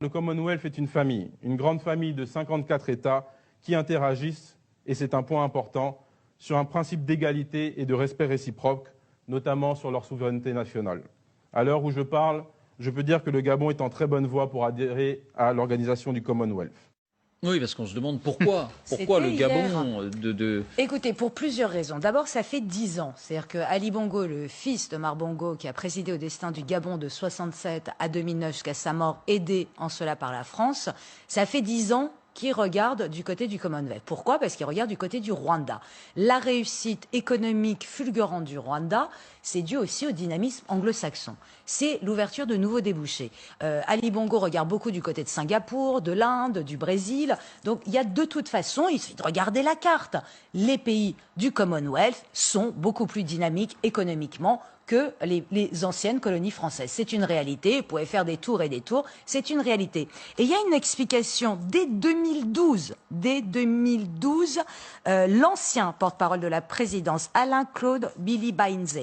Le Commonwealth est une grande famille de 54 États qui interagissent, et c'est un point important, sur un principe d'égalité et de respect réciproque, notamment sur leur souveraineté nationale. À l'heure où je parle, je peux dire que le Gabon est en très bonne voie pour adhérer à l'organisation du Commonwealth. Oui, parce qu'on se demande pourquoi. Pourquoi le Gabon Écoutez, pour plusieurs raisons. D'abord, ça fait 10 ans. C'est-à-dire que Ali Bongo, le fils de Mar Bongo, qui a présidé au destin du Gabon de 67 à 2009 jusqu'à sa mort, aidé en cela par la France, ça fait 10 ans qu'il regarde du côté du Commonwealth. Pourquoi? Parce qu'il regarde du côté du Rwanda. La réussite économique fulgurante du Rwanda, c'est dû aussi au dynamisme anglo-saxon. C'est l'ouverture de nouveaux débouchés. Ali Bongo regarde beaucoup du côté de Singapour, de l'Inde, du Brésil. Donc il y a de toute façon, il suffit de regarder la carte. Les pays du Commonwealth sont beaucoup plus dynamiques économiquement que les anciennes colonies françaises. C'est une réalité, vous pouvez faire des tours et des tours, c'est une réalité. Et il y a une explication dès 2012, l'ancien porte-parole de la présidence, Alain-Claude Bilibainze,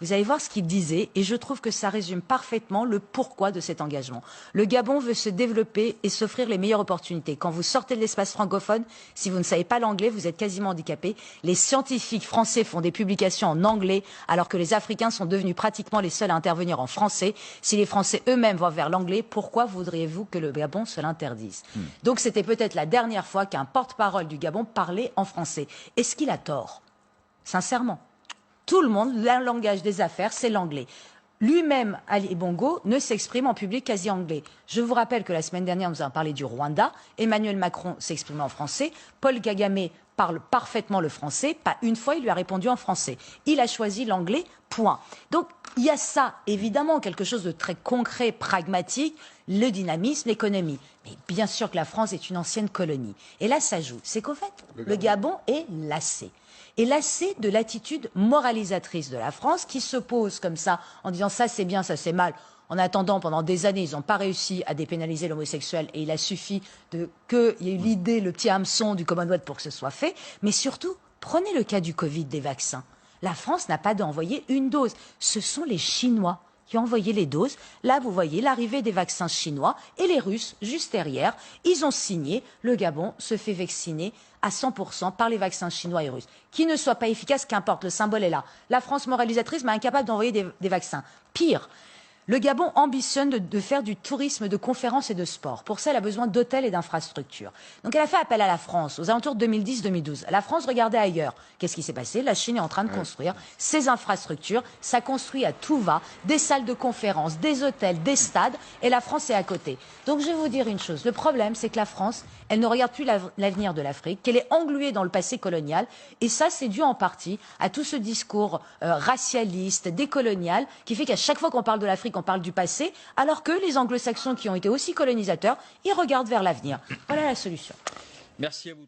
vous allez voir ce qu'il disait, et je trouve que ça résume parfaitement le pourquoi de cet engagement. Le Gabon veut se développer et s'offrir les meilleures opportunités. Quand vous sortez de l'espace francophone, si vous ne savez pas l'anglais, vous êtes quasiment handicapé. Les scientifiques français font des publications en anglais, alors que les Africains sont devenus pratiquement les seuls à intervenir en français. Si les Français eux-mêmes vont vers l'anglais, pourquoi voudriez-vous que le Gabon se l'interdise? Donc c'était peut-être la dernière fois qu'un porte-parole du Gabon parlait en français. Est-ce qu'il a tort? Sincèrement. Tout le monde, le langage des affaires, c'est l'anglais. Lui-même, Ali Bongo, ne s'exprime en public quasi anglais. Je vous rappelle que la semaine dernière, nous avons parlé du Rwanda. Emmanuel Macron s'exprime en français. Paul Kagame parle parfaitement le français. Pas une fois, il lui a répondu en français. Il a choisi l'anglais, point. Donc, il y a ça, évidemment, quelque chose de très concret, pragmatique, le dynamisme, l'économie. Mais bien sûr que la France est une ancienne colonie. Et là, ça joue. C'est qu'au fait, le Gabon est lassé. Et lassé de l'attitude moralisatrice de la France qui se pose comme ça en disant ça c'est bien, ça c'est mal. En attendant, pendant des années, ils n'ont pas réussi à dépénaliser l'homosexuel et il a suffi qu'il y ait eu l'idée, le petit hameçon du Commonwealth pour que ce soit fait. Mais surtout, prenez le cas du Covid, des vaccins. La France n'a pas d'envoyer une dose. Ce sont les Chinois qui ont envoyé les doses. Là, vous voyez l'arrivée des vaccins chinois et les Russes, juste derrière, ils ont signé. Le Gabon se fait vacciner à 100% par les vaccins chinois et russes. Qu'ils ne soient pas efficaces, qu'importe, le symbole est là. La France moralisatrice, mais incapable d'envoyer des vaccins. Pire, le Gabon ambitionne de faire du tourisme de conférences et de sport. Pour ça, elle a besoin d'hôtels et d'infrastructures. Donc elle a fait appel à la France, aux alentours de 2010-2012. La France regardait ailleurs. Qu'est-ce qui s'est passé? La Chine est en train de construire ses infrastructures. Ça construit à tout va, des salles de conférences, des hôtels, des stades, et la France est à côté. Donc je vais vous dire une chose. Le problème, c'est que la France, elle ne regarde plus l'avenir de l'Afrique, qu'elle est engluée dans le passé colonial. Et ça, c'est dû en partie à tout ce discours racialiste, décolonial, qui fait qu'à chaque fois qu'on parle de l'Afrique, on parle du passé, alors que les anglo-saxons qui ont été aussi colonisateurs, ils regardent vers l'avenir. Voilà la solution. Merci à vous.